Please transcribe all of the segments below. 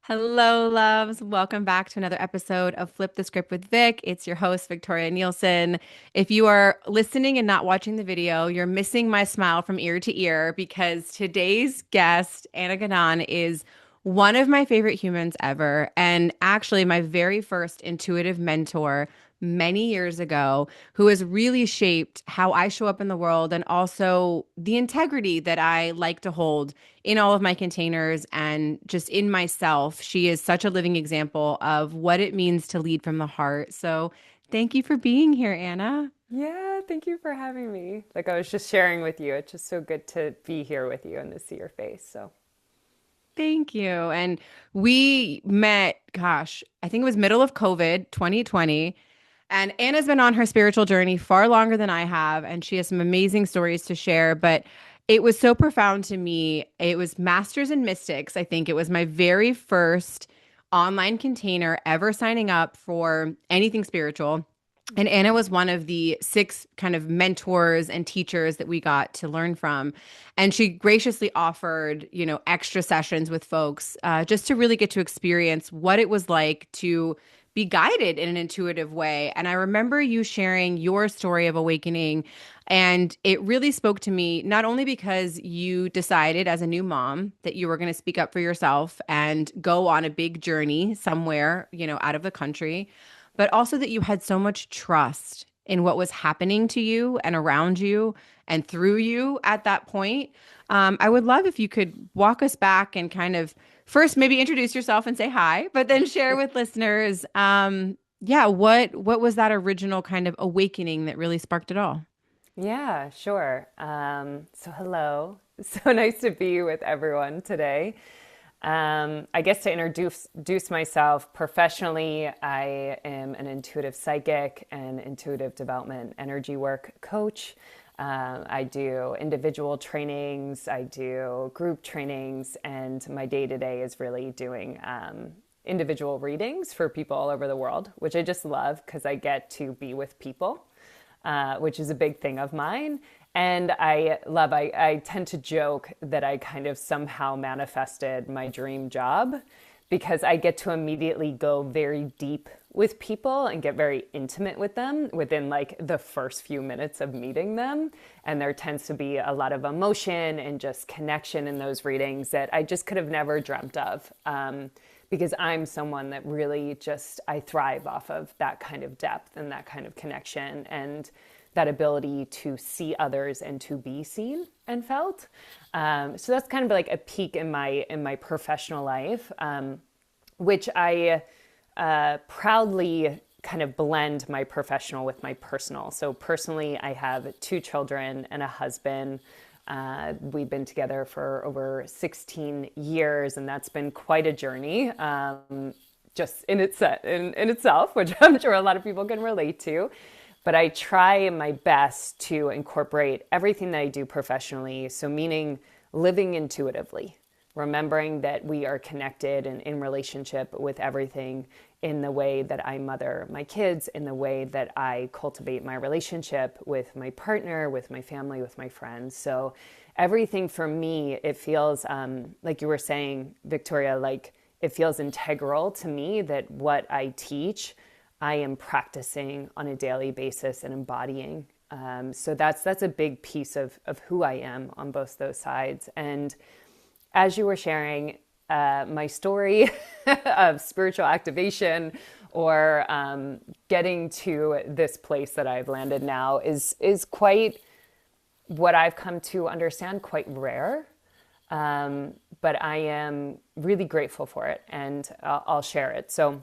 Hello, loves. Welcome back to another episode of Flip the Script with Vic. It's your host, Victoria Nielsen. If you are listening and not watching the video, you're missing my smile from ear to ear because today's guest, Anna Gannon, is one of my favorite humans ever, and actually my very first intuitive mentor many years ago, who has really shaped how I show up in the world and also the integrity that I like to hold in all of my containers and just in myself. She is such a living example of what it means to lead from the heart. So thank you for being here, Anna. Yeah, thank you for having me. Like I was just sharing with you, it's just so good to be here with you and to see your face. So, Thank you. And we met, gosh, I think it was middle of COVID 2020. And Anna's been on her spiritual journey far longer than I have, and she has some amazing stories to share. But it was so profound to me. It was Masters and Mystics. I think it was my very first online container ever signing up for anything spiritual. And Anna was one of the six kind of mentors and teachers that we got to learn from. And she graciously offered, extra sessions with folks just to really get to experience what it was like to be guided in an intuitive way. And I remember you sharing your story of awakening. And it really spoke to me, not only because you decided as a new mom that you were going to speak up for yourself and go on a big journey somewhere, out of the country, but also that you had so much trust in what was happening to you and around you and through you at that point. I would love if you could walk us back and kind of first maybe introduce yourself and say hi, but then share with listeners, yeah, what was that original kind of awakening that really sparked it all? yeah, sure. So hello. So nice to be with everyone today. I guess to introduce myself professionally, I am an intuitive psychic and intuitive development energy work coach. I do individual trainings, I do group trainings, and my day to day is really doing individual readings for people all over the world, which I just love because I get to be with people, which is a big thing of mine. And I tend to joke that I kind of somehow manifested my dream job because I get to immediately go very deep with people and get very intimate with them within like the first few minutes of meeting them. And there tends to be a lot of emotion and just connection in those readings that I just could have never dreamt of. Because I'm someone that really I thrive off of that kind of depth and that kind of connection and that ability to see others and to be seen and felt. So that's kind of like a peak in my professional life, which I proudly kind of blend my professional with my personal. So personally, I have two children and a husband. We've been together for over 16 years, and that's been quite a journey, just in itself, which I'm sure a lot of people can relate to. But I try my best to incorporate everything that I do professionally. So meaning living intuitively, remembering that we are connected and in relationship with everything in the way that I mother my kids, in the way that I cultivate my relationship with my partner, with my family, with my friends. So everything for me, it feels like you were saying, Victoria, like it feels integral to me that what I teach, I am practicing on a daily basis and embodying. So that's a big piece of who I am on both those sides. And as you were sharing my story of spiritual activation or getting to this place that I've landed now is quite what I've come to understand, quite rare. But I am really grateful for it, and I'll share it. So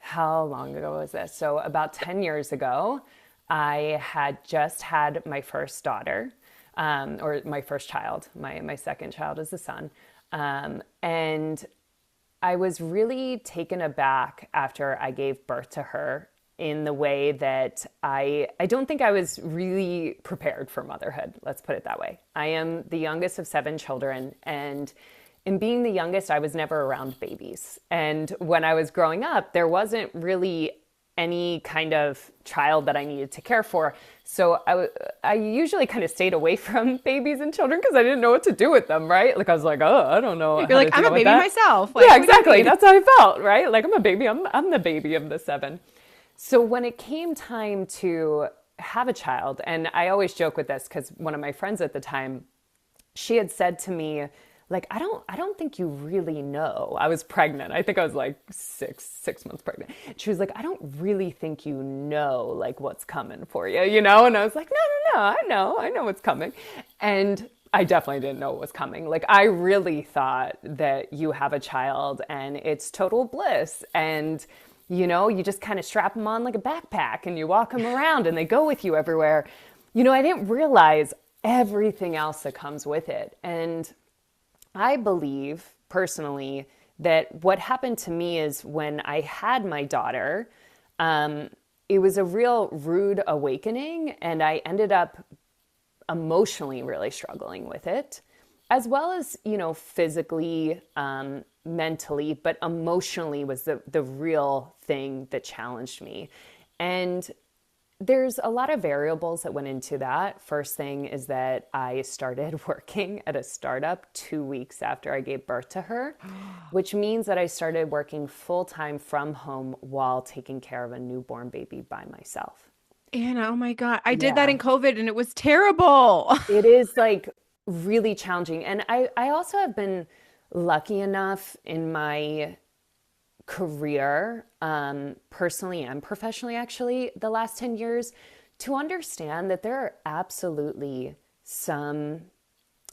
how long ago was this? So about 10 years ago, I had just had my first daughter, or my first child. My second child is a son. And I was really taken aback after I gave birth to her in the way that I don't think I was really prepared for motherhood. Let's put it that way. I am the youngest of seven children, and in being the youngest, I was never around babies. And when I was growing up, there wasn't really any kind of child that I needed to care for. So I usually kind of stayed away from babies and children because I didn't know what to do with them, right? Like I was like, oh, I don't know. You're like, I'm a baby myself. Like, yeah, exactly. That's how I felt, right? Like I'm a baby. I'm the baby of the seven. So when it came time to have a child, and I always joke with this because one of my friends at the time, she had said to me, like, I don't think you really know. I was pregnant. I think I was like six months pregnant. She was like, I don't really think you know like what's coming for you, you know? And I was like, no, I know what's coming. And I definitely didn't know what was coming. Like, I really thought that you have a child and it's total bliss. And, you know, you just kind of strap them on like a backpack and you walk them around and they go with you everywhere. You know, I didn't realize everything else that comes with it. And I believe personally that what happened to me is when I had my daughter, it was a real rude awakening, and I ended up emotionally really struggling with it, as well as, you know, physically, mentally, but emotionally was the real thing that challenged me. And there's a lot of variables that went into that. First thing is that I started working at a startup 2 weeks after I gave birth to her, which means that I started working full-time from home while taking care of a newborn baby by myself. Anna, oh my God. I did that Yeah. in COVID and it was terrible. It is like really challenging. And I also have been lucky enough in my career, personally and professionally, actually, the last 10 years, to understand that there are absolutely some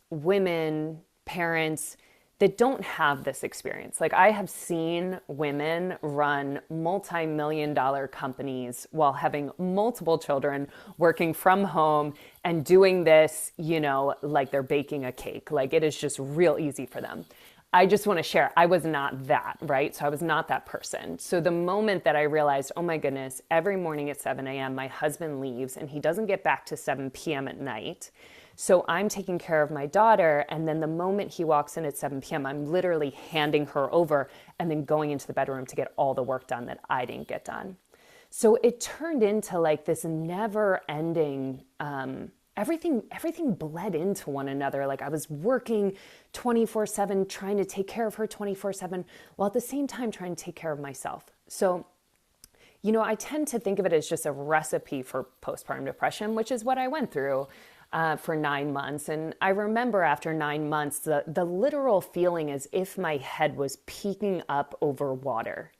women, parents that don't have this experience. Like I have seen women run multi-million-dollar companies while having multiple children, working from home and doing this, you know, like they're baking a cake. Like it is just real easy for them. I just want to share, I was not that, right? So I was not that person. So the moment that I realized, oh my goodness, every morning at 7 a.m., my husband leaves and he doesn't get back to 7 p.m. at night. So I'm taking care of my daughter. And then the moment he walks in at 7 p.m., I'm literally handing her over and then going into the bedroom to get all the work done that I didn't get done. So it turned into like this never ending, everything bled into one another. Like I was working 24/7, trying to take care of her 24/7, while at the same time trying to take care of myself. So, you know, I tend to think of it as just a recipe for postpartum depression, which is what I went through for 9 months. And I remember after 9 months, the literal feeling as if my head was peeking up over water.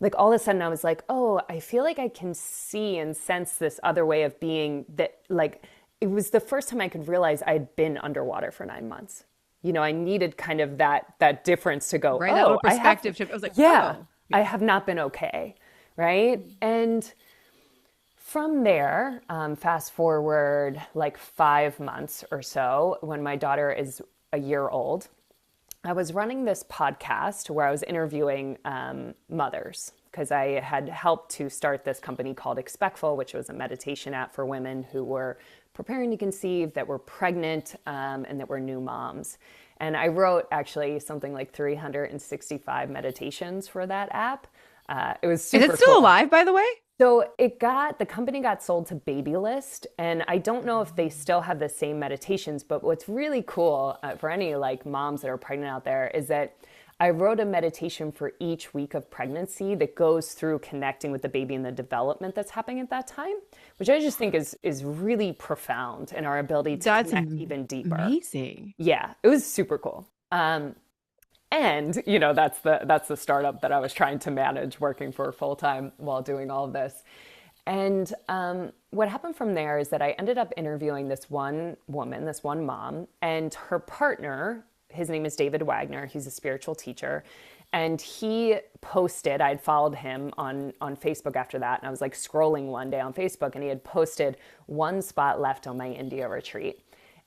Like all of a sudden I was like, oh, I feel like I can see and sense this other way of being that, like, it was the first time I could realize I had been underwater for 9 months. You know, I needed kind of that difference to go, Right, oh, that little perspective shift. I was like, yeah, oh. I have not been okay, right? And from there, fast forward like 5 months or so, when my daughter is a year old, I was running this podcast where I was interviewing mothers because I had helped to start this company called Expectful, which was a meditation app for women who were preparing to conceive, that were pregnant, and that were new moms. And I wrote actually something like 365 meditations for that app. It was super Is it still cool. alive, by the way? So the company got sold to Babylist, and I don't know if they still have the same meditations, but what's really cool for any like moms that are pregnant out there is that I wrote a meditation for each week of pregnancy that goes through connecting with the baby and the development that's happening at that time, which I just think is really profound in our ability to connect even deeper. Amazing. Yeah, it was super cool. And you know, that's the startup that I was trying to manage, working for full time while doing all of this. And what happened from there is that I ended up interviewing this one woman, this one mom, and her partner. His name is David Wagner. He's a spiritual teacher. And he posted, I'd followed him on Facebook after that. And I was like scrolling one day on Facebook and he had posted one spot left on my India retreat.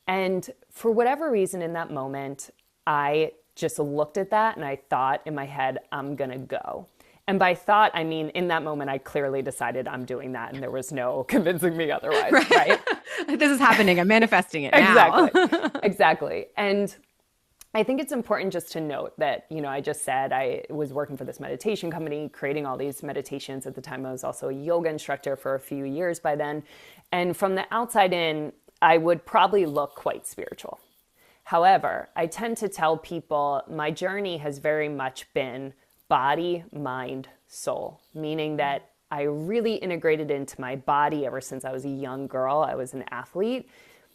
And for whatever reason in that moment, I just looked at that and I thought in my head, I'm going to go. And by thought, I mean, in that moment, I clearly decided I'm doing that and there was no convincing me otherwise, right? This is happening. I'm manifesting it now. Exactly. And I think it's important just to note that, I just said I was working for this meditation company, creating all these meditations. At the time, I was also a yoga instructor for a few years by then. And from the outside in, I would probably look quite spiritual. However, I tend to tell people my journey has very much been body, mind, soul, meaning that I really integrated into my body ever since I was a young girl. I was an athlete.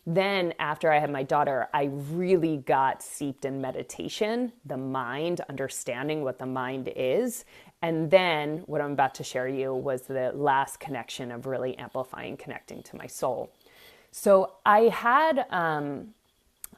Then after I had my daughter, I really got seeped in meditation, the mind, understanding what the mind is. And then what I'm about to share you was the last connection of really amplifying, connecting to my soul. So I had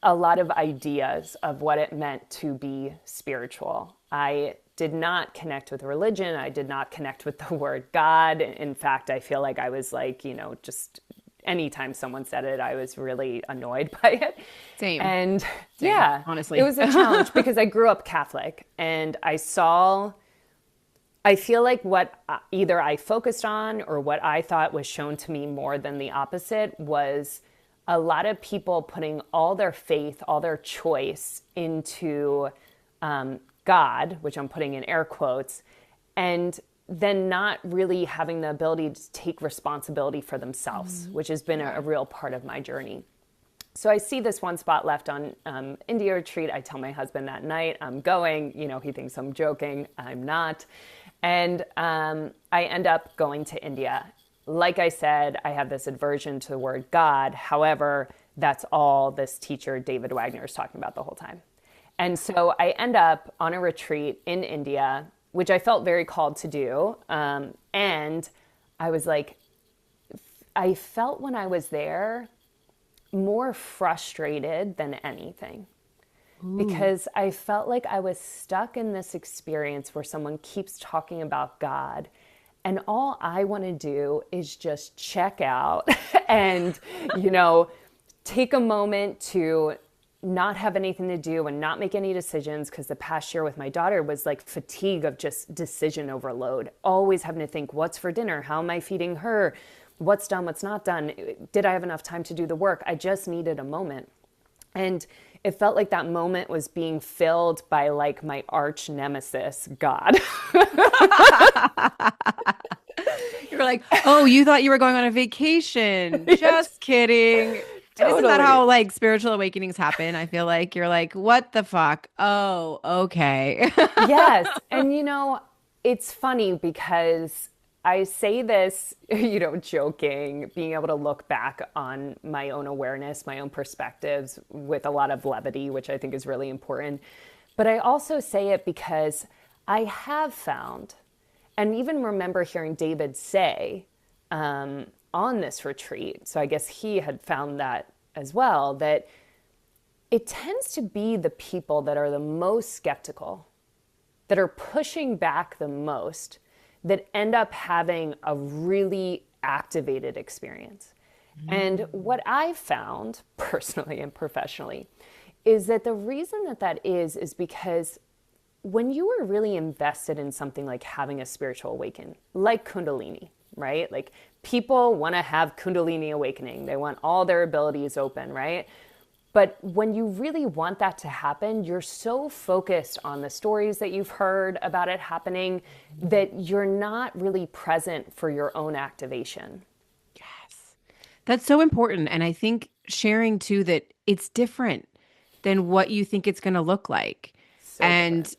a lot of ideas of what it meant to be spiritual. I did not connect with religion. I did not connect with the word God. In fact, I feel like I was like, just anytime someone said it, I was really annoyed by it. Same. And Same, yeah, honestly. it was a challenge because I grew up Catholic and I feel like what either I focused on or what I thought was shown to me more than the opposite was a lot of people putting all their faith, all their choice into God, which I'm putting in air quotes, and then not really having the ability to take responsibility for themselves, which has been a real part of my journey. So I see this one spot left on India retreat. I tell my husband that night I'm going. He thinks I'm joking. I'm not. And I end up going to India. Like I said, I have this aversion to the word God. However, that's all this teacher, David Wagner, is talking about the whole time. And so I end up on a retreat in India, which I felt very called to do. And I was like, I felt when I was there more frustrated than anything. Because I felt like I was stuck in this experience where someone keeps talking about God. And all I want to do is just check out and, take a moment to not have anything to do and not make any decisions, because the past year with my daughter was like fatigue of just decision overload, always having to think, what's for dinner? How am I feeding her? What's done? What's not done? Did I have enough time to do the work? I just needed a moment. And it felt like that moment was being filled by like my arch nemesis, God. You were like, oh, you thought you were going on a vacation. Just kidding. And isn't that Totally. how like spiritual awakenings happen? I feel like you're like, what the fuck? Oh, okay. Yes. And it's funny because I say this, joking, being able to look back on my own awareness, my own perspectives with a lot of levity, which I think is really important. But I also say it because I have found, and even remember hearing David say on this retreat, so I guess he had found that as well, that it tends to be the people that are the most skeptical, that are pushing back the most, that end up having a really activated experience. And what I've found personally and professionally is that the reason that is because when you are really invested in something like having a spiritual awakening, like Kundalini, right? Like people want to have Kundalini awakening. They want all their abilities open, right? But when you really want that to happen, you're so focused on the stories that you've heard about it happening that you're not really present for your own activation. Yes. That's so important. And I think sharing too that it's different than what you think it's going to look like. So different. And,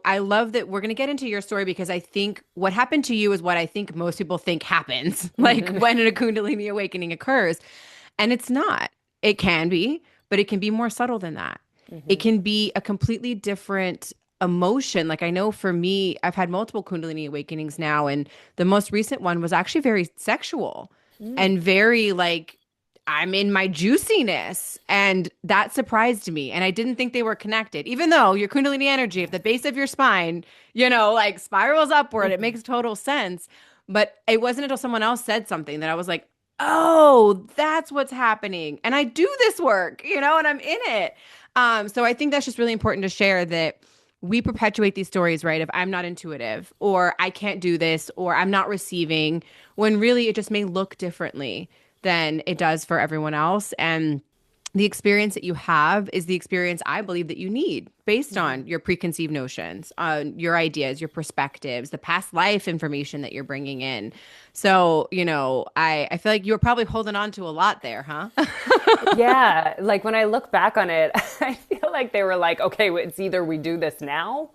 I love that we're going to get into your story because I think what happened to you is what I think most people think happens, like when a Kundalini awakening occurs. And it's not. It can be, but it can be more subtle than that. It can be a completely different emotion. Like I know for me, I've had multiple Kundalini awakenings now, and the most recent one was actually very sexual and very like I'm in my juiciness. And that surprised me. And I didn't think they were connected, even though your Kundalini energy at the base of your spine, like spirals upward. It makes total sense. But it wasn't until someone else said something that I was like, oh, that's what's happening. And I do this work, and I'm in it. So I think that's just really important to share that we perpetuate these stories, right? If I'm not intuitive or I can't do this or I'm not receiving, when really it just may look differently than it does for everyone else. And the experience that you have is the experience I believe that you need based Mm-hmm. on your preconceived notions, on your ideas, your perspectives, the past life information that you're bringing in. So, I feel like you were probably holding on to a lot there, huh? Yeah, like when I look back on it, I feel like they were like, okay, it's either we do this now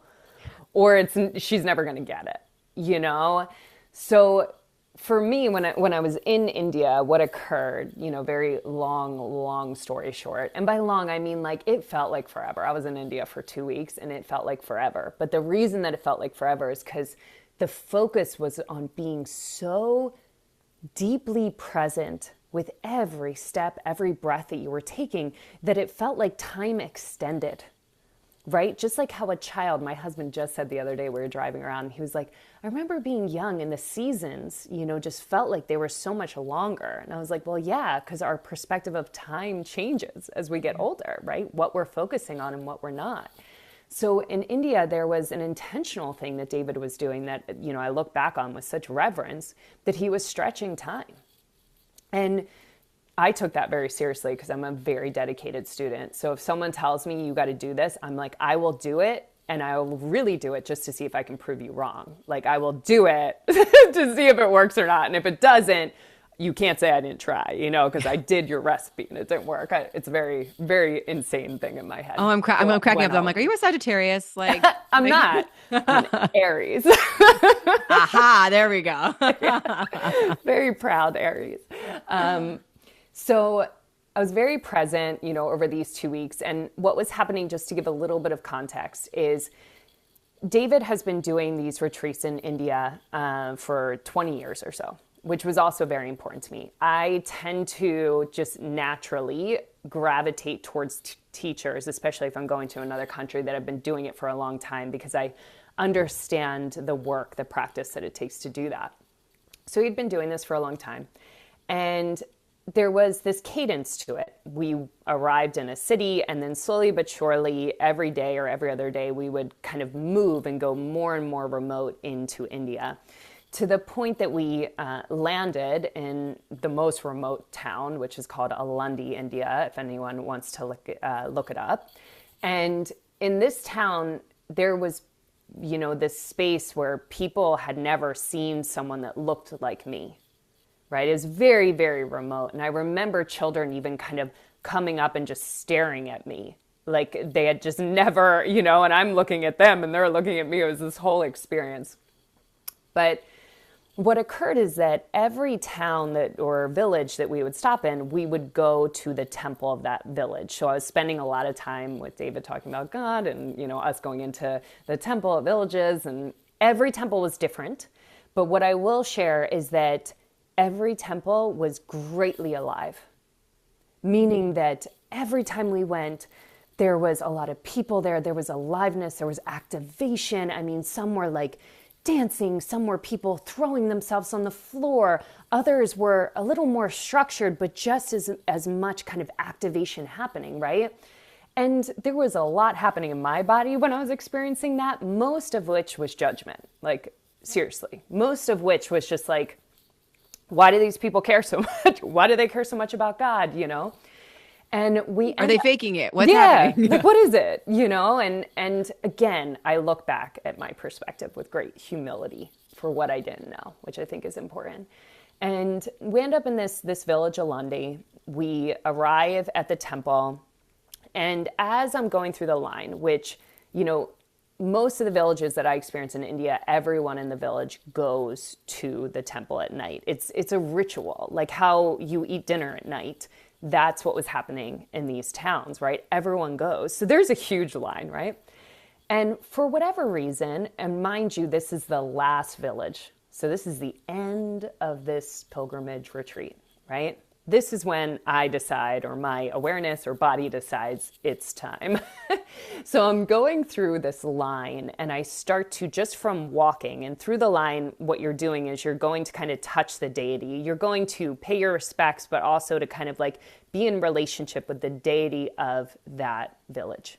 or it's she's never going to get it, you know? So for me, when I was in India, what occurred, very long story short, and by long I mean like it felt like forever. I was in India for 2 weeks and it felt like forever. But the reason that it felt like forever is because the focus was on being so deeply present with every step, every breath that you were taking, that it felt like time extended, right? Just like how a child, my husband just said the other day, we were driving around, he was like, I remember being young and the seasons, just felt like they were so much longer. And I was like, well, yeah, because our perspective of time changes as we get older, right? What we're focusing on and what we're not. So in India, there was an intentional thing that David was doing that, I look back on with such reverence, that he was stretching time. And I took that very seriously because I'm a very dedicated student. So if someone tells me you got to do this, I'm like, I will do it. And I will really do it just to see if I can prove you wrong. Like I will do it to see if it works or not. And if it doesn't, you can't say I didn't try, because I did your recipe and it didn't work. It's a very, very insane thing in my head. Oh, I'm cracking up. I'm like, Out. are you a Sagittarius? I'm not. I'm an Aries. Aha, there we go. Very proud Aries. So I was very present, over these 2 weeks. And what was happening, just to give a little bit of context, is David has been doing these retreats in India for 20 years or so, which was also very important to me. I tend to just naturally gravitate towards teachers, especially if I'm going to another country that have been doing it for a long time, because I understand the work, the practice that it takes to do that. So he'd been doing this for a long time. And there was this cadence to it. We arrived in a city, and then slowly but surely, every day or every other day, we would kind of move and go more and more remote into India, to the point that we landed in the most remote town, which is called Alundi, India, if anyone wants to look it up. And in this town, there was, this space where people had never seen someone that looked like me. Right? It was very, very remote. And I remember children even kind of coming up and just staring at me. Like they had just never, and I'm looking at them and they're looking at me. It was this whole experience. But what occurred is that every town or village that we would stop in, we would go to the temple of that village. So I was spending a lot of time with David talking about God and, us going into the temple of villages, and every temple was different. But what I will share is that every temple was greatly alive, meaning that every time we went, there was a lot of people there. There was aliveness. There was activation. I mean, some were like dancing. Some were people throwing themselves on the floor. Others were a little more structured, but just as much kind of activation happening, right? And there was a lot happening in my body when I was experiencing that, most of which was judgment. Like, seriously, most of which was just like, why do these people care so much? Why do they care so much about God, And Are they faking it? What's yeah, happening? like what is it, And again, I look back at my perspective with great humility for what I didn't know, which I think is important. And we end up in this village, Alundi. We arrive at the temple, and as I'm going through the line, which, most of the villages that I experience in India, everyone in the village goes to the temple at night. It's a ritual, like how you eat dinner at night. That's what was happening in these towns, right? Everyone goes. So there's a huge line, right? And for whatever reason, and mind you, this is the last village. So this is the end of this pilgrimage retreat, right? This is when I decide, or my awareness or body decides it's time. So I'm going through this line, and I start to, just from walking and through the line, what you're doing is you're going to kind of touch the deity. You're going to pay your respects, but also to kind of like be in relationship with the deity of that village.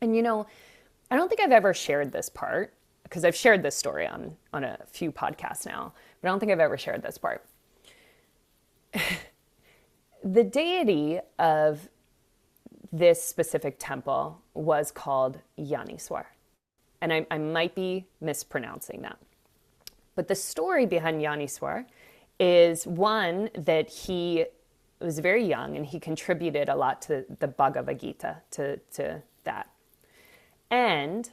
And I don't think I've ever shared this part, because I've shared this story on a few podcasts now, but I don't think I've ever shared this part. The deity of this specific temple was called Yaniswar. And I might be mispronouncing that. But the story behind Yaniswar is one that he was very young and he contributed a lot to the Bhagavad Gita, to that. And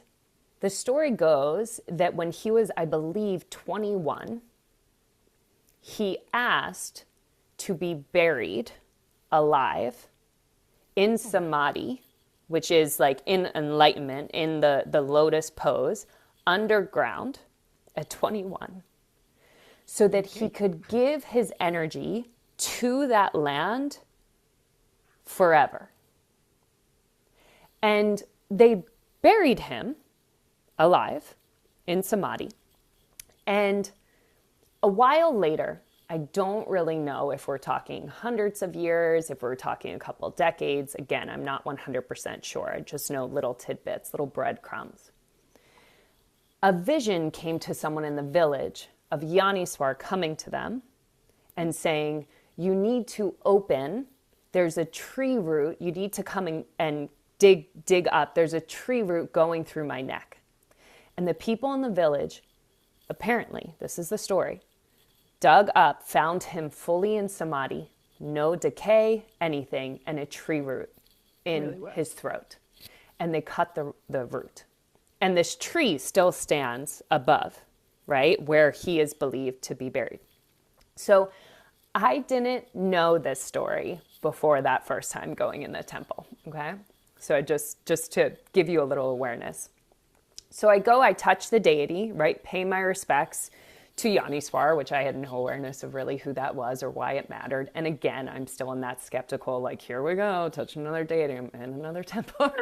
the story goes that when he was, I believe, 21, he asked to be buried alive in Samadhi, which is like in enlightenment, in the lotus pose, underground at 21, so that he could give his energy to that land forever. And they buried him alive in Samadhi. And a while later, I don't really know if we're talking hundreds of years, if we're talking a couple decades. Again, I'm not 100% sure. I just know little tidbits, little breadcrumbs. A vision came to someone in the village of Yaniswar coming to them and saying, you need to open, there's a tree root, you need to come and dig up. There's a tree root going through my neck. And the people in the village, apparently, this is the story, dug up, found him fully in Samadhi, no decay, anything, and a tree root in his throat. And they cut the root. And this tree still stands above, right, where he is believed to be buried. So I didn't know this story before that first time going in the temple, okay? So just to give you a little awareness. So I touch the deity, right, pay my respects to Yaniswar, which I had no awareness of really who that was or why it mattered. And again, I'm still in that skeptical, like, here we go, touch another deity in another temple.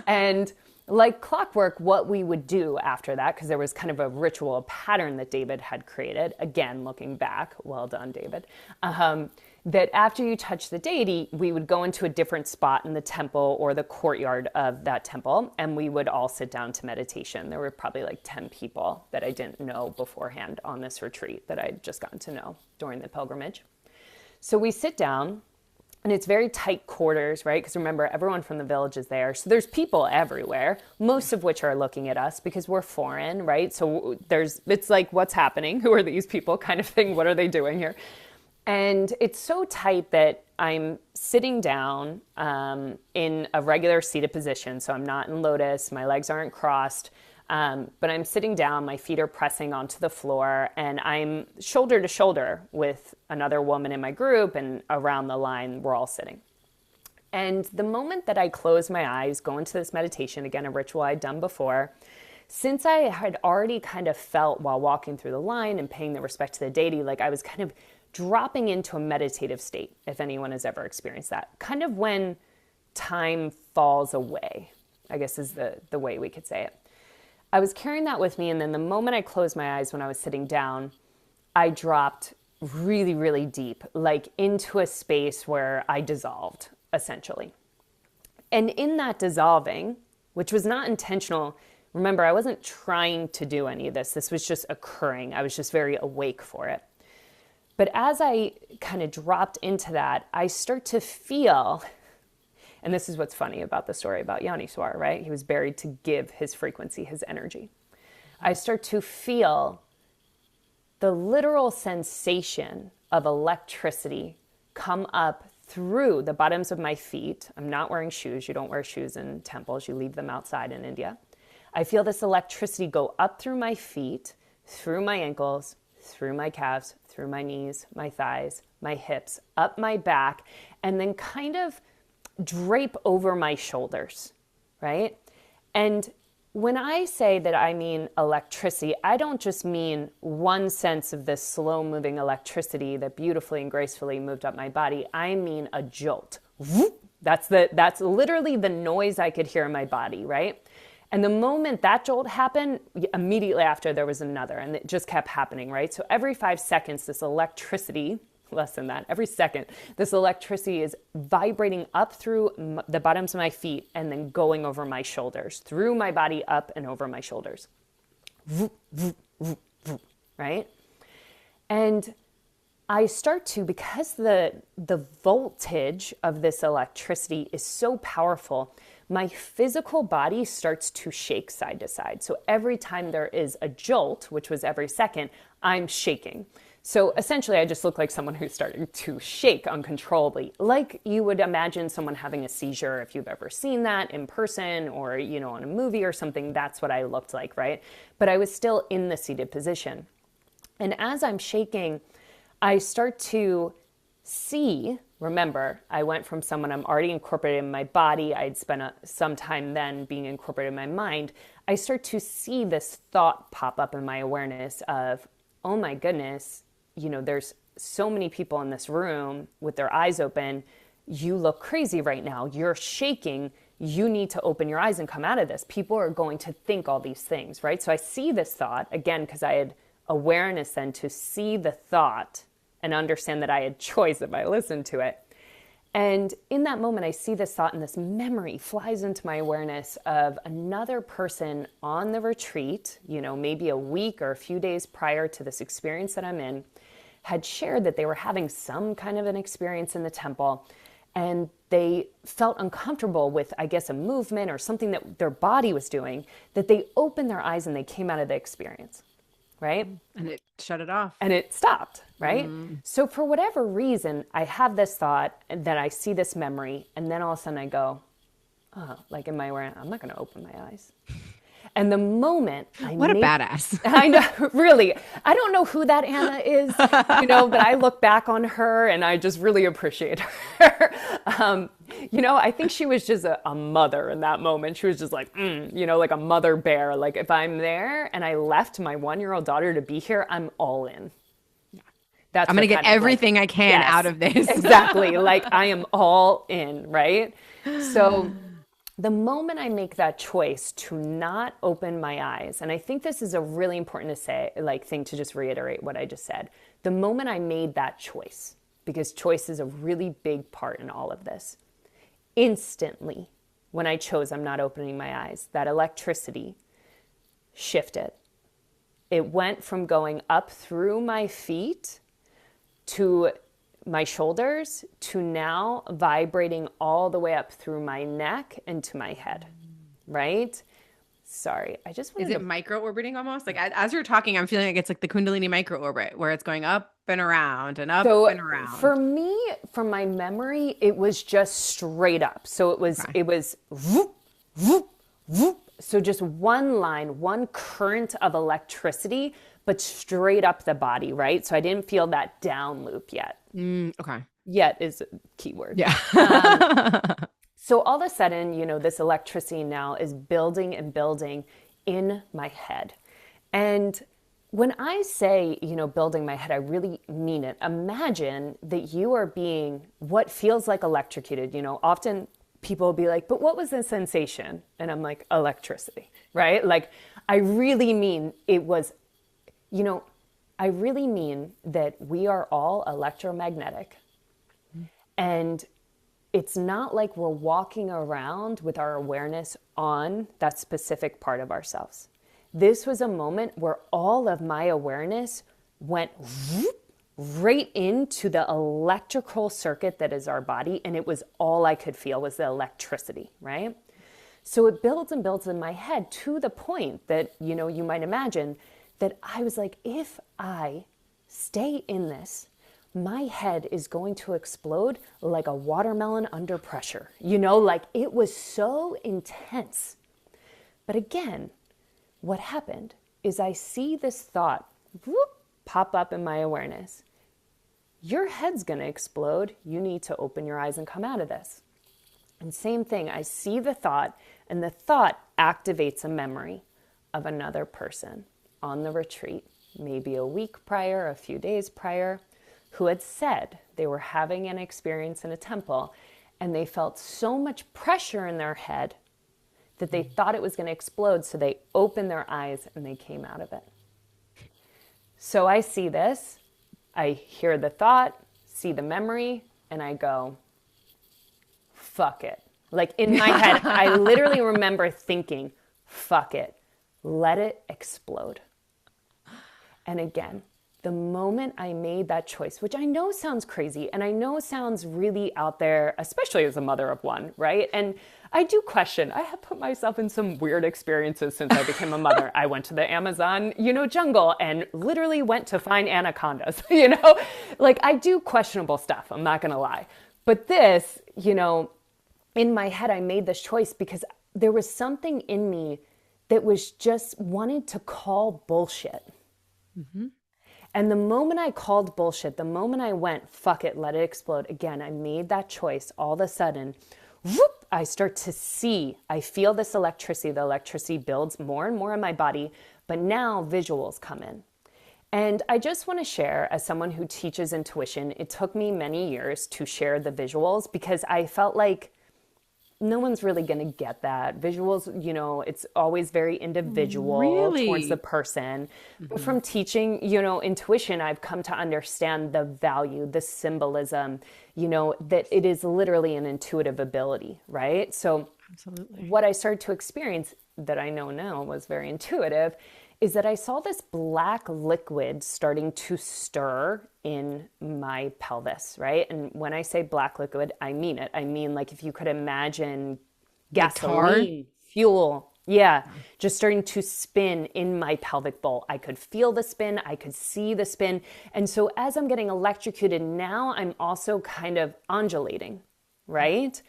And like clockwork, what we would do after that, because there was kind of a ritual, a pattern that David had created, again, looking back, well done, David, that after you touch the deity, we would go into a different spot in the temple or the courtyard of that temple, and we would all sit down to meditation. There were probably like 10 people that I didn't know beforehand on this retreat that I'd just gotten to know during the pilgrimage. So we sit down, and it's very tight quarters, right? Because remember, everyone from the village is there. So there's people everywhere, most of which are looking at us because we're foreign, right? So it's like, what's happening? Who are these people kind of thing? What are they doing here? And it's so tight that I'm sitting down in a regular seated position. So I'm not in lotus. My legs aren't crossed. But I'm sitting down, my feet are pressing onto the floor, and I'm shoulder to shoulder with another woman in my group, and around the line, we're all sitting. And the moment that I close my eyes, go into this meditation, again, a ritual I'd done before, since I had already kind of felt while walking through the line and paying the respect to the deity, like I was kind of dropping into a meditative state, if anyone has ever experienced that. Kind of when time falls away, I guess is the way we could say it. I was carrying that with me, and then the moment I closed my eyes when I was sitting down, I dropped really, really deep, like into a space where I dissolved, essentially. And in that dissolving, which was not intentional, remember, I wasn't trying to do any of this. This was just occurring. I was just very awake for it. But as I kind of dropped into that, I start to feel, and this is what's funny about the story about Yaniswar, right? He was buried to give his frequency, his energy. I start to feel the literal sensation of electricity come up through the bottoms of my feet. I'm not wearing shoes. You don't wear shoes in temples. You leave them outside in India. I feel this electricity go up through my feet, through my ankles, through my calves, through my knees, my thighs, my hips, up my back, and then kind of drape over my shoulders, right? And when I say that I mean electricity, I don't just mean one sense of this slow-moving electricity that beautifully and gracefully moved up my body. I mean a jolt. That's literally the noise I could hear in my body, right? And the moment that jolt happened, immediately after there was another, and it just kept happening, right? So every 5 seconds, this electricity, less than that, every second, this electricity is vibrating up through the bottoms of my feet and then going over my shoulders, through my body, up and over my shoulders, right? And I start to, because the voltage of this electricity is so powerful, my physical body starts to shake side to side. So every time there is a jolt, which was every second, I'm shaking. So essentially, I just look like someone who's starting to shake uncontrollably, like you would imagine someone having a seizure if you've ever seen that in person or, you know, on a movie or something. That's what I looked like, right? But I was still in the seated position. And as I'm shaking, I start to see, remember, I went from someone I'm already incorporated in my body, I'd spent some time then being incorporated in my mind. I start to see this thought pop up in my awareness of, oh my goodness, you know, there's so many people in this room with their eyes open. You look crazy right now. You're shaking. You need to open your eyes and come out of this. People are going to think all these things, right? So I see this thought, again, because I had awareness then to see the thought and understand that I had choice if I listened to it. And in that moment, I see this thought and this memory flies into my awareness of another person on the retreat, you know, maybe a week or a few days prior to this experience that I'm in, had shared that they were having some kind of an experience in the temple and they felt uncomfortable with, I guess, a movement or something that their body was doing, that they opened their eyes and they came out of the experience, right? And it shut it off. And it stopped, right? So for whatever reason, I have this thought and then I see this memory and then all of a sudden I go, oh, like in my awareness, I'm not going to open my eyes. And the moment what a badass. I know, really. I don't know who that Anna is, you know, but I look back on her and I just really appreciate her. You know, I think she was just a mother in that moment. She was just like, you know, like a mother bear. Like if I'm there and I left my 1-year-old daughter to be here, I'm all in. That's I'm going to get everything I can out of this. Exactly. Like I am all in, right? So the moment I make that choice to not open my eyes, and I think this is a really important to say, like thing to just reiterate what I just said. The moment I made that choice, because choice is a really big part in all of this, instantly when I chose I'm not opening my eyes, that electricity shifted. It went from going up through my feet to my shoulders to now vibrating all the way up through my neck and to my head, right? Sorry, I just wanted Is it micro orbiting almost? Like as you're talking, I'm feeling like it's like the Kundalini micro orbit where it's going up and around and up and around. For me, from my memory, it was just straight up. So it was whoop, whoop, whoop. So just one line, one current of electricity, but straight up the body, right? So I didn't feel that down loop yet. Okay. Yet is a key word. Yeah. So all of a sudden, you know, this electricity now is building and building in my head. And when I say, you know, building my head, I really mean it. Imagine that you are being what feels like electrocuted. You know, often people will be like, but what was the sensation? And I'm like, electricity, right? Like, I really mean it was, you know, I really mean that we are all electromagnetic. And it's not like we're walking around with our awareness on that specific part of ourselves. This was a moment where all of my awareness went whoop, right into the electrical circuit that is our body. And it was all I could feel was the electricity, right? So it builds and builds in my head to the point that, you know, you might imagine that I was like, if I stay in this, my head is going to explode like a watermelon under pressure. You know, like it was so intense. But again, what happened is I see this thought whoop, pop up in my awareness. Your head's going to explode. You need to open your eyes and come out of this. And same thing, I see the thought, and the thought activates a memory of another person on the retreat, maybe a week prior, a few days prior, who had said they were having an experience in a temple and they felt so much pressure in their head that they thought it was going to explode. So they opened their eyes and they came out of it. So I see this, I hear the thought, see the memory, and I go, fuck it. Like in my head, I literally remember thinking, fuck it, let it explode. And again, the moment I made that choice, which I know sounds crazy and I know sounds really out there, especially as a mother of one, right? And I do question, I have put myself in some weird experiences since I became a mother. I went to the Amazon, jungle and literally went to find anacondas, like I do questionable stuff. I'm not going to lie. But this, in my head, I made this choice because there was something in me that was just wanted to call bullshit. Mm-hmm. And the moment I called bullshit, the moment I went, fuck it, let it explode. Again, I made that choice. All of a sudden, whoop, I start to see, I feel this electricity. The electricity builds more and more in my body, but now visuals come in. And I just want to share, as someone who teaches intuition, it took me many years to share the visuals because I felt like no one's really going to get that. Visuals, it's always very individual towards the person. Mm-hmm. But from teaching, intuition, I've come to understand the value, the symbolism, that it is literally an intuitive ability, right? So absolutely. What I started to experience that I know now was very intuitive is that I saw this black liquid starting to stir in my pelvis, right? And when I say black liquid, I mean it. I mean, like if you could imagine gasoline, fuel, just starting to spin in my pelvic bowl. I could feel the spin, I could see the spin. And so as I'm getting electrocuted, now I'm also kind of undulating, right?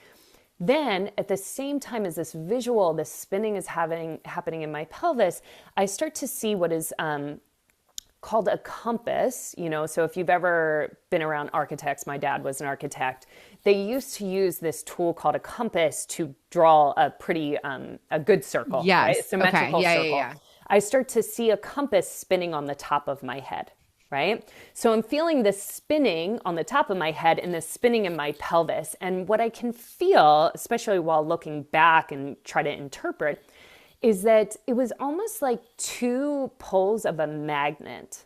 Then at the same time as this visual, this spinning is happening in my pelvis, I start to see what is called a compass. So if you've ever been around architects, my dad was an architect, they used to use this tool called a compass to draw a pretty, a good circle, right? A symmetrical circle. Yeah. I start to see a compass spinning on the top of my head. Right? So I'm feeling this spinning on the top of my head and this spinning in my pelvis. And what I can feel, especially while looking back and try to interpret, is that it was almost like two poles of a magnet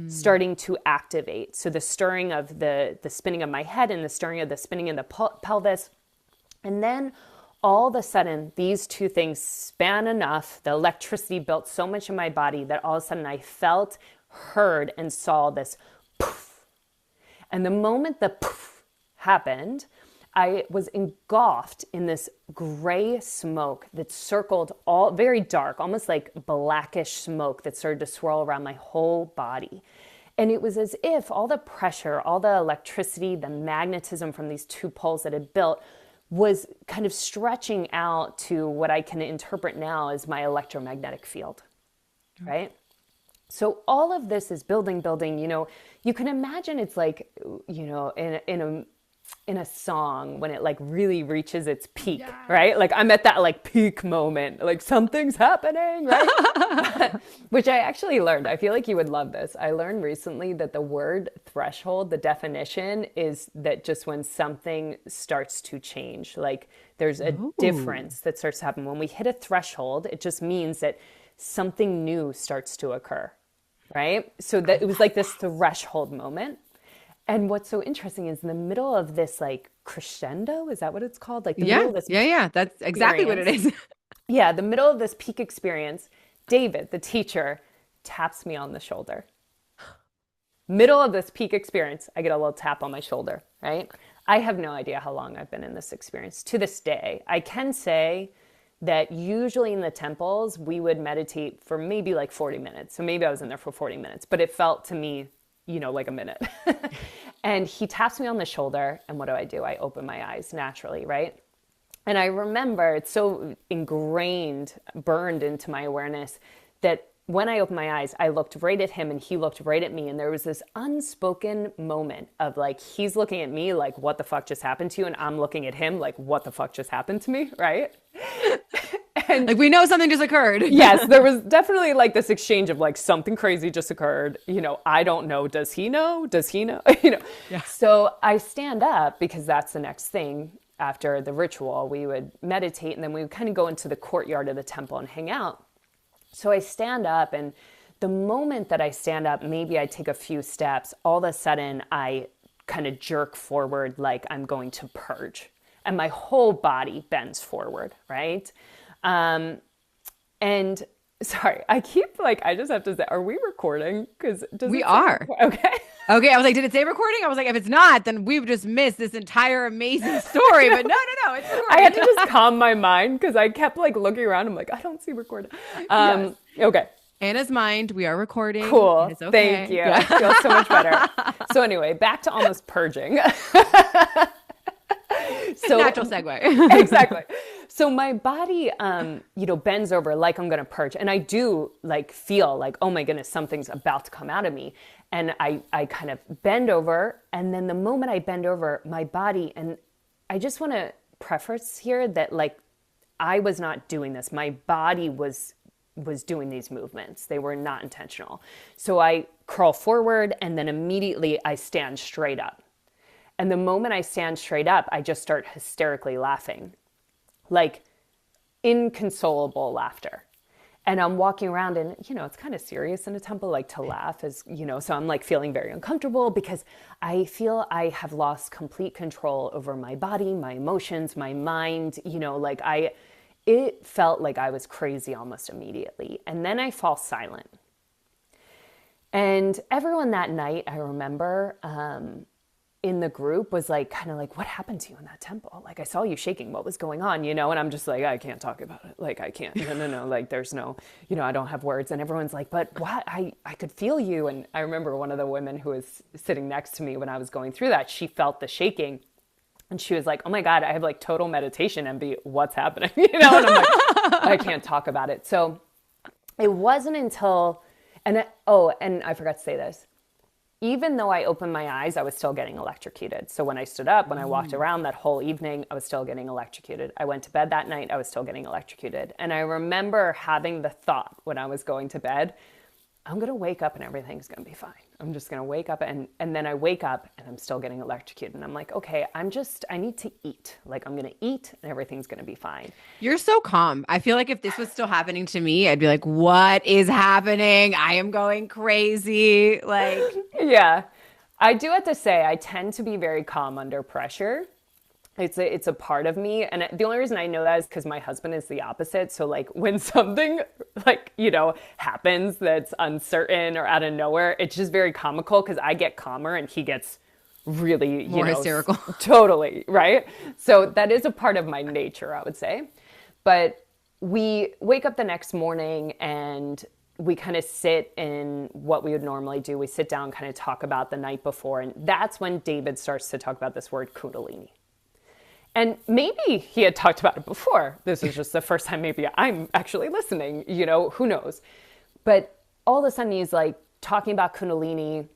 starting to activate. So the stirring of the spinning of my head and the stirring of the spinning in the pelvis. And then all of a sudden, these two things span enough. The electricity built so much in my body that all of a sudden I felt, heard, and saw this poof. And the moment the poof happened, I was engulfed in this gray smoke that circled all very dark, almost like blackish smoke that started to swirl around my whole body. And it was as if all the pressure, all the electricity, the magnetism from these two poles that had built was kind of stretching out to what I can interpret now as my electromagnetic field, right? So all of this is building. You can imagine it's like, in a song when it like really reaches its peak, right? Like I'm at that like peak moment, like something's happening, right? Which I actually learned. I feel like you would love this. I learned recently that the word threshold, the definition is that just when something starts to change, like there's a difference that starts to happen. When we hit a threshold, it just means that something new starts to occur, right? So that it was like this threshold moment. And what's so interesting is in the middle of this like crescendo, is that what it's called? Like the middle of this that's exactly what it is. The middle of this peak experience, David, the teacher, taps me on the shoulder. Middle of this peak experience, I get a little tap on my shoulder, right? I have no idea how long I've been in this experience. To this day, I can say that usually in the temples, we would meditate for maybe like 40 minutes. So maybe I was in there for 40 minutes, but it felt to me like a minute. And he taps me on the shoulder. And what do? I open my eyes naturally, right? And I remember it's so ingrained, burned into my awareness that when I opened my eyes, I looked right at him and he looked right at me. And there was this unspoken moment of like, he's looking at me like, what the fuck just happened to you? And I'm looking at him like, what the fuck just happened to me, right? And like we know something just occurred. Yes, there was definitely like this exchange of like something crazy just occurred. I don't know. Does he know? Does he know? Yeah. So I stand up because that's the next thing after the ritual. We would meditate and then we would kind of go into the courtyard of the temple and hang out. So I stand up, and the moment that I stand up, maybe I take a few steps, all of a sudden I kind of jerk forward like I'm going to purge. And my whole body bends forward, right? And Sorry, I keep like, I just have to say, are we recording? Because does We it say are. record? Okay. Okay, I was like, did it say recording? I was like, if it's not, then we've just missed this entire amazing story. But no, no, no, it's I had to recording. just calm my mind because I kept like looking around. I'm like, I don't see recording. Yes. Okay. Anna's mind, we are recording. It Cool. is okay. Thank you. I Yeah. feel so much better. So anyway, back to almost purging. So Natural segue. exactly. So my body, bends over like I'm going to purge. And I do like feel like, oh my goodness, something's about to come out of me. And I kind of bend over. And then the moment I bend over, my body, and I just want to preface here that like, I was not doing this. My body was doing these movements. They were not intentional. So I curl forward and then immediately I stand straight up. And the moment I stand straight up, I just start hysterically laughing, like inconsolable laughter. And I'm walking around and, it's kind of serious in a temple, like to laugh is, so I'm like feeling very uncomfortable because I feel I have lost complete control over my body, my emotions, my mind, it felt like I was crazy almost immediately. And then I fall silent. And everyone that night, I remember, in the group was like, kind of like, what happened to you in that temple? Like, I saw you shaking. What was going on? And I'm just like, I can't talk about it. Like, I can't, no. Like, there's no, I don't have words. And everyone's like, but what? I could feel you. And I remember one of the women who was sitting next to me when I was going through that, she felt the shaking. And she was like, oh my God, I have like total meditation envy. What's happening? And I'm like, I can't talk about it. So it wasn't until, and I forgot to say this. Even though I opened my eyes, I was still getting electrocuted. So when I stood up, when I walked around that whole evening, I was still getting electrocuted. I went to bed that night, I was still getting electrocuted. And I remember having the thought when I was going to bed, I'm going to wake up and everything's going to be fine. I'm just going to wake up and then I wake up and I'm still getting electrocuted. And I'm like, okay, I need to eat. Like I'm going to eat and everything's going to be fine. You're so calm. I feel like if this was still happening to me, I'd be like, what is happening? I am going crazy. Like, yeah, I do have to say, I tend to be very calm under pressure. It's a part of me. And the only reason I know that is because my husband is the opposite. So like when something like, happens that's uncertain or out of nowhere, it's just very comical because I get calmer and he gets really, more hysterical. Totally. Right. So that is a part of my nature, I would say. But we wake up the next morning and we kind of sit in what we would normally do. We sit down, kind of talk about the night before. And that's when David starts to talk about this word Kundalini. And maybe he had talked about it before. This is just the first time maybe I'm actually listening, who knows. But all of a sudden he's like talking about Kundalini.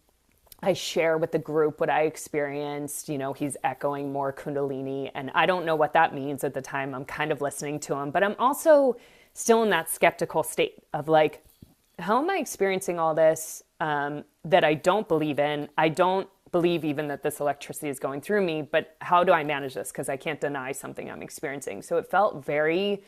I share with the group what I experienced. He's echoing more Kundalini. And I don't know what that means at the time. I'm kind of listening to him. But I'm also still in that skeptical state of like, how am I experiencing all this that I don't believe in? I don't believe even that this electricity is going through me, but how do I manage this? Because I can't deny something I'm experiencing. So it felt very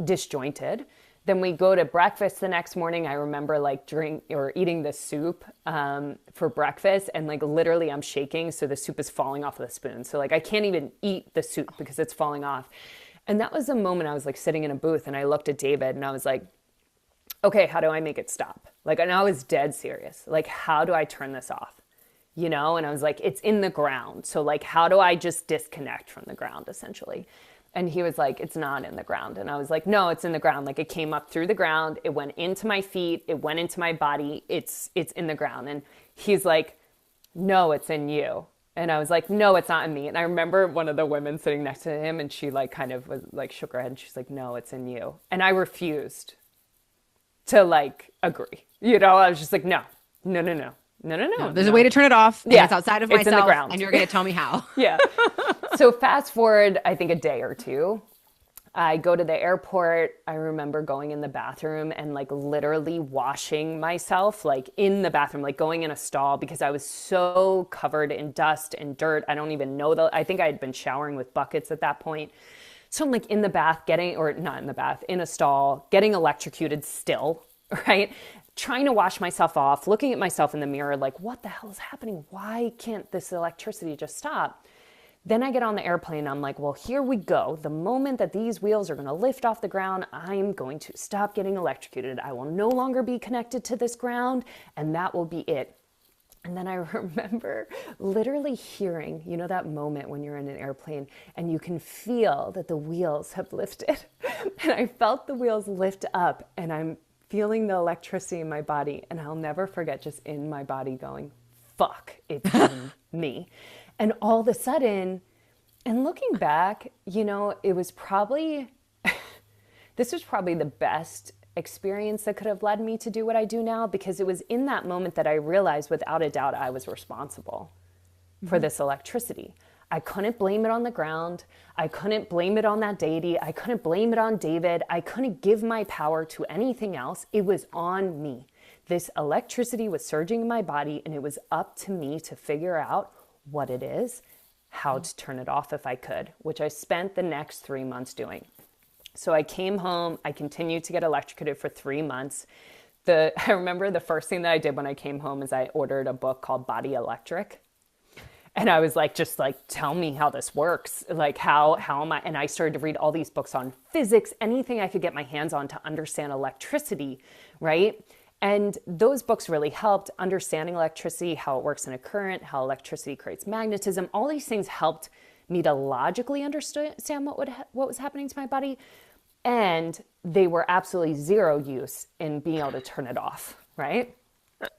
disjointed. Then we go to breakfast the next morning. I remember like eating the soup for breakfast and like literally I'm shaking. So the soup is falling off of the spoon. So like I can't even eat the soup because it's falling off. And that was the moment I was like sitting in a booth and I looked at David and I was like, okay, how do I make it stop? Like, and I was dead serious. Like, how do I turn this off? And I was like, it's in the ground. So like, how do I just disconnect from the ground essentially? And he was like, it's not in the ground. And I was like, no, it's in the ground. Like it came up through the ground. It went into my feet. It went into my body. It's in the ground. And he's like, no, it's in you. And I was like, no, it's not in me. And I remember one of the women sitting next to him and she like kind of was like shook her head and she's like, no, it's in you. And I refused to like agree. I was just like, no. There's a way to turn it off. Yeah. It's outside of It's in the myself. ground. And you're going to tell me how. Yeah. So fast forward, I think a day or two, I go to the airport. I remember going in the bathroom and like literally washing myself like in the bathroom, like going in a stall because I was so covered in dust and dirt. I don't even know I think I had been showering with buckets at that point. So I'm like in the bath in a stall, getting electrocuted still, right? Trying to wash myself off, looking at myself in the mirror, like, what the hell is happening? Why can't this electricity just stop? Then I get on the airplane. I'm like, well, here we go. The moment that these wheels are going to lift off the ground, I'm going to stop getting electrocuted. I will no longer be connected to this ground, and that will be it. And then I remember literally hearing, you know, that moment when you're in an airplane and you can feel that the wheels have lifted. And I felt the wheels lift up, and I'm feeling the electricity in my body. And I'll never forget just in my body going, fuck, it's in me. And all of a sudden, and looking back, you know, it was probably, this was probably the best experience that could have led me to do what I do now, because it was in that moment that I realized without a doubt I was responsible for this electricity. I couldn't blame it on the ground. I couldn't blame it on that deity. I couldn't blame it on David. I couldn't give my power to anything else. It was on me. This electricity was surging in my body, and it was up to me to figure out what it is, how to turn it off if I could, which I spent the next 3 months doing. So I came home, I continued to get electrocuted for 3 months. I remember the first thing that I did when I came home is I ordered a book called Body Electric. And I was like, just like, tell me how this works. Like, how am I? And I started to read all these books on physics, anything I could get my hands on to understand electricity, right? And those books really helped understanding electricity, how it works in a current, how electricity creates magnetism. All these things helped me to logically understand what was happening to my body. And they were absolutely zero use in being able to turn it off, right?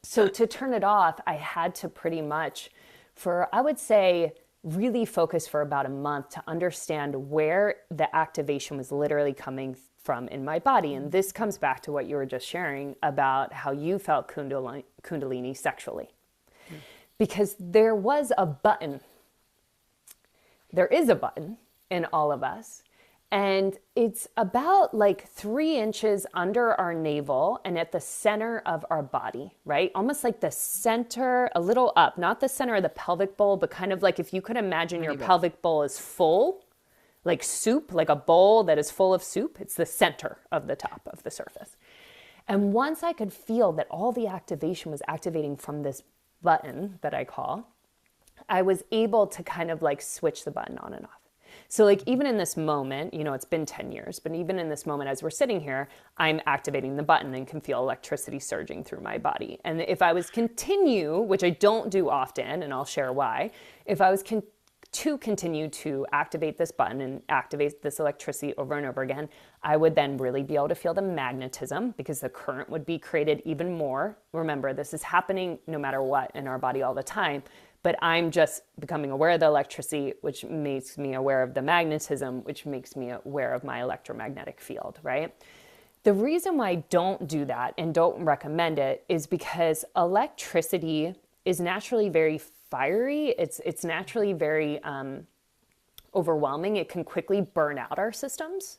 So to turn it off, I had to pretty much, for, I would say, really focus for about a month to understand where the activation was literally coming from in my body. And this comes back to what you were just sharing about how you felt Kundalini sexually. Because there was a button. There is a button in all of us. And it's about like 3 inches under our navel and at the center of our body, right? Almost like the center, a little up, not the center of the pelvic bowl, but kind of like if you could imagine your pelvic bowl is full, like soup, like a bowl that is full of soup. It's the center of the top of the surface. And once I could feel that all the activation was activating from this button that I call, I was able to kind of like switch the button on and off. So like even in this moment, you know, it's been 10 years, but even in this moment as we're sitting here, I'm activating the button and can feel electricity surging through my body. And if I was continue, which I don't do often, and I'll share why, if I was to continue to activate this button and activate this electricity over and over again, I would then really be able to feel the magnetism because the current would be created even more. Remember, this is happening no matter what in our body all the time. But I'm just becoming aware of the electricity, which makes me aware of the magnetism, which makes me aware of my electromagnetic field, right? The reason why I don't do that and don't recommend it is because electricity is naturally very fiery. It's naturally very overwhelming. It can quickly burn out our systems.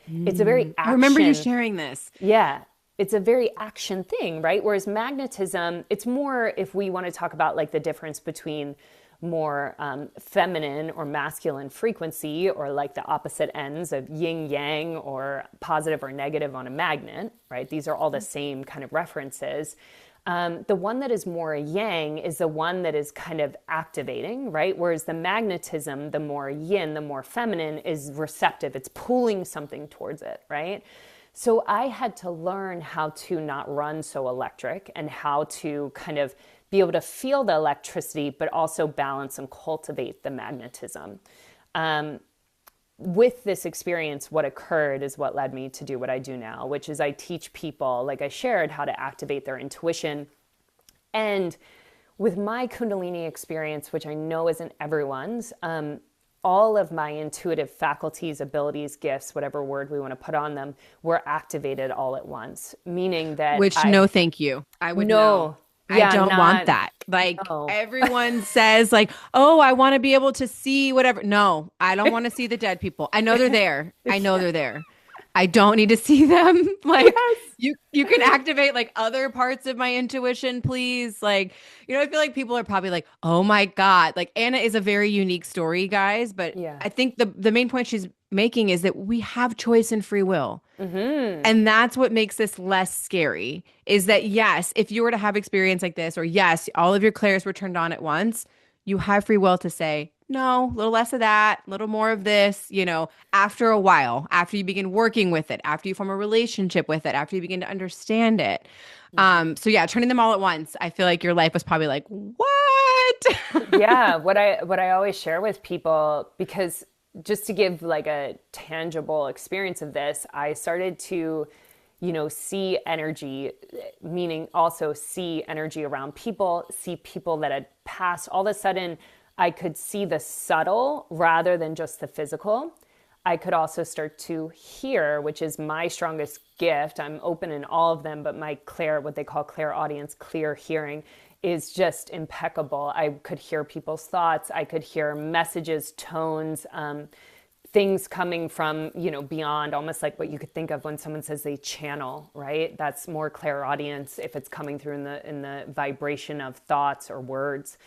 It's a very action. I remember you sharing this. Yeah. It's a very action thing, right? Whereas magnetism, it's more, if we want to talk about like the difference between more feminine or masculine frequency, or like the opposite ends of yin yang or positive or negative on a magnet, right? These are all the same kind of references. The one that is more yang is the one that is kind of activating, right? Whereas the magnetism, the more yin, the more feminine, is receptive. It's pulling something towards it, right? So I had to learn how to not run so electric and how to kind of be able to feel the electricity, but also balance and cultivate the magnetism. With this experience, what occurred is what led me to do what I do now, which is I teach people, like I shared, how to activate their intuition. And with my Kundalini experience, which I know isn't everyone's, all of my intuitive faculties, abilities, gifts, whatever word we want to put on them, were activated all at once, meaning that No, thank you. I would know. Yeah, I don't want that. Like everyone says like, oh, I want to be able to see whatever. No, I don't want to see the dead people. I know they're there. I know they're there. I don't need to see them. Like you can activate like other parts of my intuition, please. Like, you know, I feel like people are probably like, oh my God. Like Anna is a very unique story, guys. But I think the main point she's making is that we have choice and free will. And that's what makes this less scary, is that yes, if you were to have experience like this, or yes, all of your clairs were turned on at once, you have free will to say, no, a little less of that, a little more of this, after a while, after you begin working with it, after you form a relationship with it, after you begin to understand it. Mhm. So yeah, turning them all at once, I feel like your life was probably like, what? Yeah, what I always share with people, because just to give like a tangible experience of this, I started to, see energy, meaning also see energy around people, see people that had passed. All of a sudden, I could see the subtle rather than just the physical. I could also start to hear, which is my strongest gift. I'm open in all of them, but my what they call clairaudience, clear hearing, is just impeccable. I could hear people's thoughts. I could hear messages, tones, things coming from, beyond, almost like what you could think of when someone says they channel, right? That's more clairaudience if it's coming through in the vibration of thoughts or words.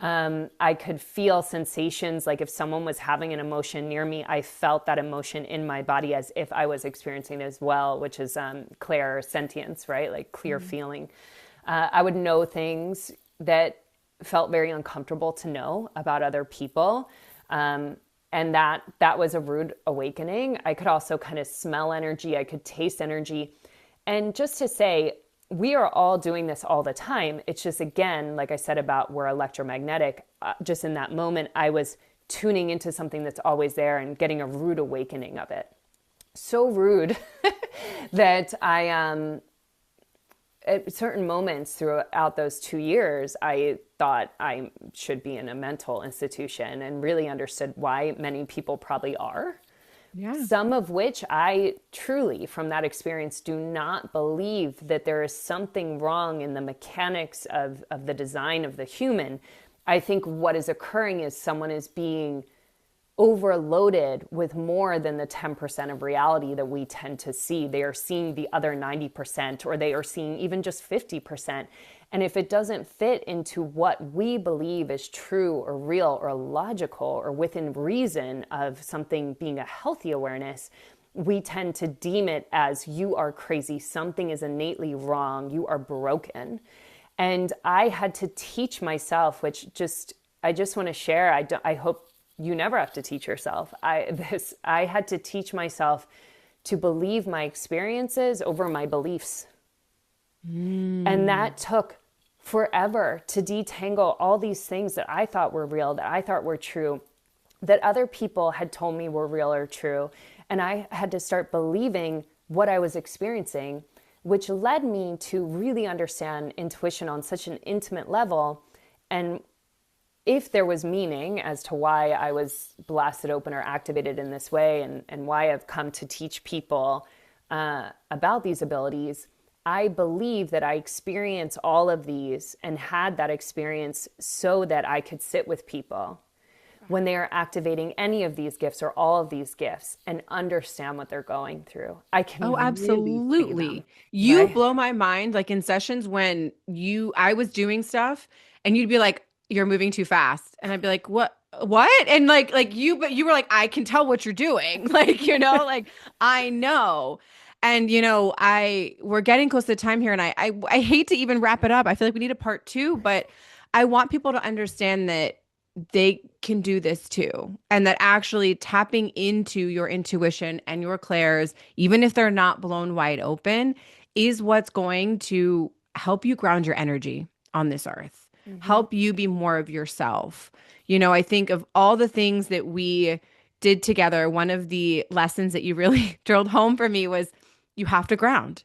I could feel sensations, like if someone was having an emotion near me, I felt that emotion in my body as if I was experiencing it as well, which is clair sentience, right? Like clear feeling. I would know things that felt very uncomfortable to know about other people. And that was a rude awakening. I could also kind of smell energy. I could taste energy. And just to say, we are all doing this all the time. It's just, again, like I said about we're electromagnetic, just in that moment, I was tuning into something that's always there and getting a rude awakening of it. So rude that at certain moments throughout those 2 years, I thought I should be in a mental institution, and really understood why many people probably are. Yeah. Some of which I truly, from that experience, do not believe that there is something wrong in the mechanics of the design of the human. I think what is occurring is someone is being overloaded with more than the 10% of reality that we tend to see. They are seeing the other 90%, or they are seeing even just 50%. And if it doesn't fit into what we believe is true or real or logical or within reason of something being a healthy awareness, we tend to deem it as you are crazy, something is innately wrong, you are broken. And I had to teach myself, I just want to share. I hope you never have to teach yourself. I had to teach myself to believe my experiences over my beliefs. And Mm. that took forever to detangle all these things that I thought were real, that I thought were true, that other people had told me were real or true. And I had to start believing what I was experiencing, which led me to really understand intuition on such an intimate level. And if there was meaning as to why I was blasted open or activated in this way, and why I've come to teach people about these abilities, I believe that I experience all of these and had that experience so that I could sit with people when they are activating any of these gifts or all of these gifts and understand what they're going through. I Oh, can really see them, absolutely. You right? blow my mind, like in sessions when I was doing stuff and you'd be like, you're moving too fast. And I'd be like, what? And but you were like, I can tell what you're doing. Like I know. And we're getting close to the time here, and I hate to even wrap it up. I feel like we need a part two, but I want people to understand that they can do this too. And that actually tapping into your intuition and your clairs, even if they're not blown wide open, is what's going to help you ground your energy on this earth, Mm-hmm. help you be more of yourself. I think of all the things that we did together, one of the lessons that you really drilled home for me was you have to ground.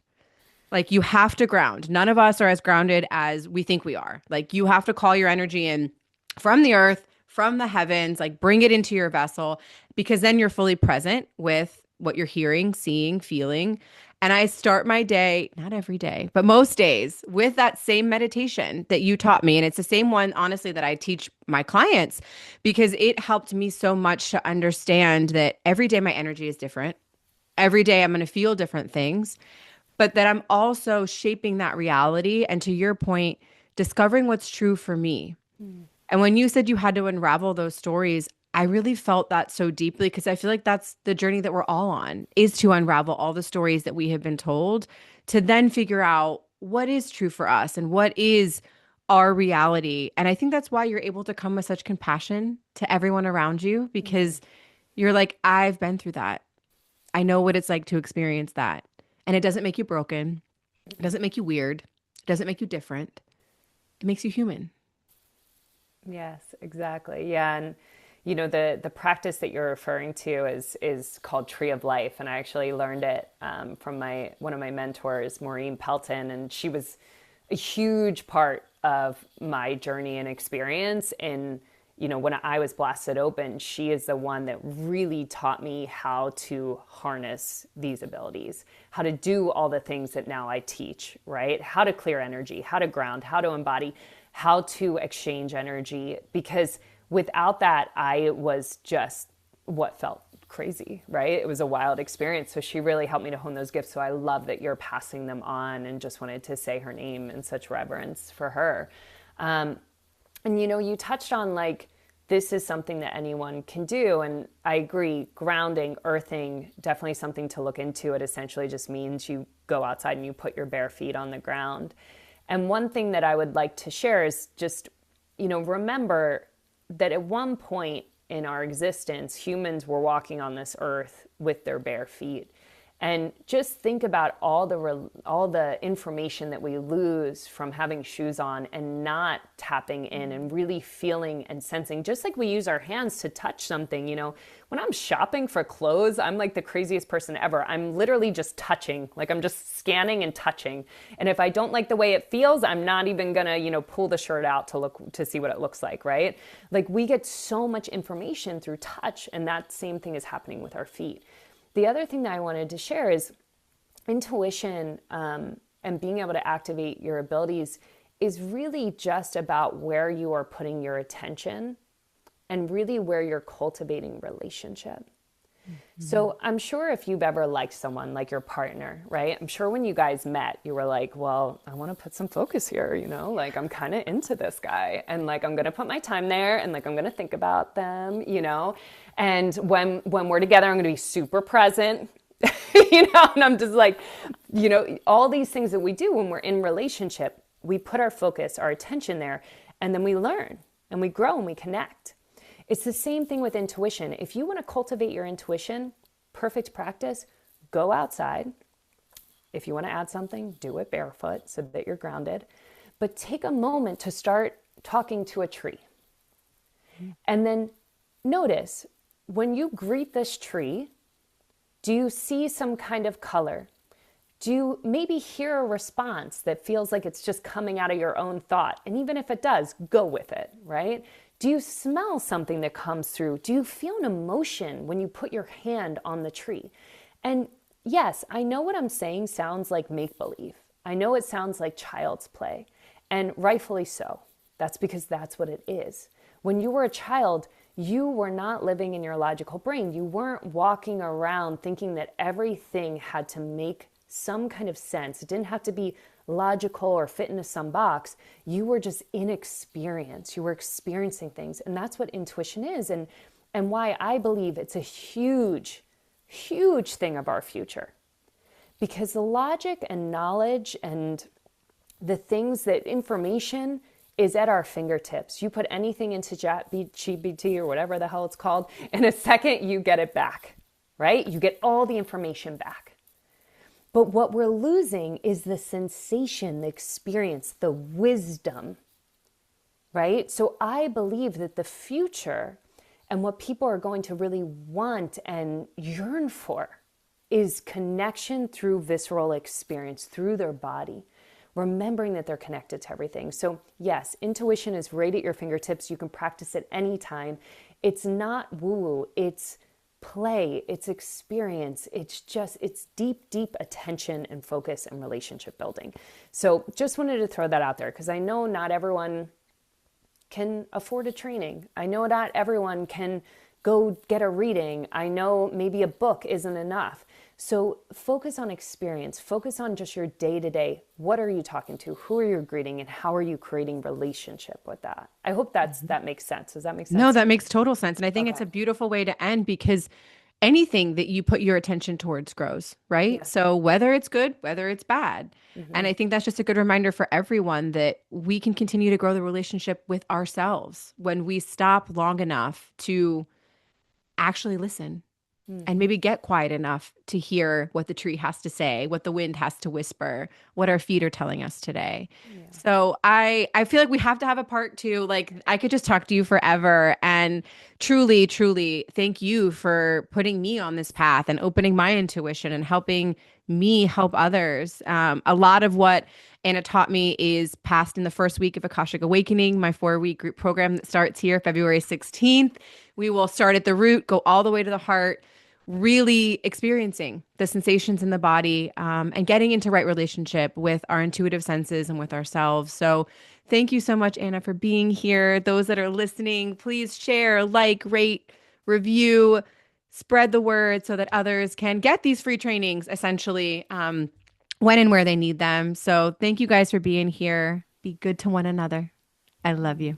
Like you have to ground. None of us are as grounded as we think we are. Like you have to call your energy in from the earth, from the heavens, like bring it into your vessel, because then you're fully present with what you're hearing, seeing, feeling. And I start my day, not every day, but most days with that same meditation that you taught me. And it's the same one, honestly, that I teach my clients because it helped me so much to understand that every day my energy is different. Every day I'm going to feel different things, but that I'm also shaping that reality. And to your point, discovering what's true for me. And when you said you had to unravel those stories, I really felt that so deeply because I feel like that's the journey that we're all on is to unravel all the stories that we have been told to then figure out what is true for us and what is our reality. And I think that's why you're able to come with such compassion to everyone around you, because you're like, I've been through that. I know what it's like to experience that. And it doesn't make you broken. It doesn't make you weird. It doesn't make you different. It makes you human. Yes, exactly. Yeah, and the practice that you're referring to is called Tree of Life, and I actually learned it from my one of my mentors, Maureen Pelton, and she was a huge part of my journey and experience. And when I was blasted open, she is the one that really taught me how to harness these abilities, how to do all the things that now I teach, right? How to clear energy, how to ground, how to embody, how to exchange energy. Because without that, I was just what felt crazy, right? It was a wild experience. So she really helped me to hone those gifts. So I love that you're passing them on, and just wanted to say her name in such reverence for her. And you touched on like, this is something that anyone can do. And I agree, grounding, earthing, definitely something to look into. It essentially just means you go outside and you put your bare feet on the ground. And one thing that I would like to share is just, remember that at one point in our existence, humans were walking on this earth with their bare feet. And just think about all the information that we lose from having shoes on and not tapping in and really feeling and sensing, just like we use our hands to touch something. When I'm shopping for clothes, I'm like the craziest person ever. I'm literally just touching, like I'm just scanning and touching. And if I don't like the way it feels, I'm not even gonna, pull the shirt out to see what it looks like, right? Like we get so much information through touch, and that same thing is happening with our feet. The other thing that I wanted to share is intuition, and being able to activate your abilities is really just about where you are putting your attention and really where you're cultivating relationship. Mm-hmm. So I'm sure if you've ever liked someone, like your partner, right? I'm sure when you guys met, you were like, well, I want to put some focus here, like I'm kind of into this guy, and like I'm going to put my time there, and like I'm going to think about them, and when we're together, I'm going to be super present, and I'm just like, all these things that we do when we're in relationship, we put our focus, our attention there, and then we learn and we grow and we connect. It's the same thing with intuition. If you want to cultivate your intuition, perfect practice, go outside. If you want to add something, do it barefoot so that you're grounded. But take a moment to start talking to a tree. And then notice, when you greet this tree, do you see some kind of color? Do you maybe hear a response that feels like it's just coming out of your own thought? And even if it does, go with it, right? Do you smell something that comes through? Do you feel an emotion when you put your hand on the tree? And yes, I know what I'm saying sounds like make-believe. I know it sounds like child's play, and rightfully so. That's because that's what it is. When you were a child, you were not living in your logical brain. You weren't walking around thinking that everything had to make some kind of sense. It didn't have to be logical or fit into some box. You were just in experience. You were experiencing things. And that's what intuition is. And why I believe it's a huge, huge thing of our future. Because the logic and knowledge and the things that information is at our fingertips. You put anything into ChatGPT or whatever the hell it's called, in a second you get it back, right? You get all the information back. But what we're losing is the sensation, the experience, the wisdom, right? So I believe that the future and what people are going to really want and yearn for is connection through visceral experience, through their body, remembering that they're connected to everything. So yes, intuition is right at your fingertips. You can practice it anytime. It's not woo-woo, it's play, it's experience, it's deep, deep attention and focus and relationship building. So just wanted to throw that out there, because I know not everyone can afford a training. I know not everyone can go get a reading. I know maybe a book isn't enough. So focus on experience, focus on just your day-to-day. What are you talking to? Who are you greeting? And how are you creating relationship with that? I hope that makes sense. Does that make sense? No, that makes total sense. And I think it's Okay. a beautiful way to end, because anything that you put your attention towards grows, right? Yeah. So whether it's good, whether it's bad. And Hmm. I think that's just a good reminder for everyone that we can continue to grow the relationship with ourselves when we stop long enough to actually listen and Hmm. maybe get quiet enough to hear what the tree has to say, what the wind has to whisper, what our feet are telling us today. Yeah. So I feel like we have to have a part two. Like I could just talk to you forever and truly, truly thank you for putting me on this path and opening my intuition and helping me help others. A lot of what Anna taught me is passed in the first week of Akashic Awakening, my 4-week group program that starts here February 16th. We will start at the root, go all the way to the heart, really experiencing the sensations in the body, and getting into right relationship with our intuitive senses and with ourselves. So thank you so much, Anna, for being here. Those that are listening, please share, like, rate, review, spread the word so that others can get these free trainings essentially, when and where they need them. So thank you guys for being here. Be good to one another. I love you.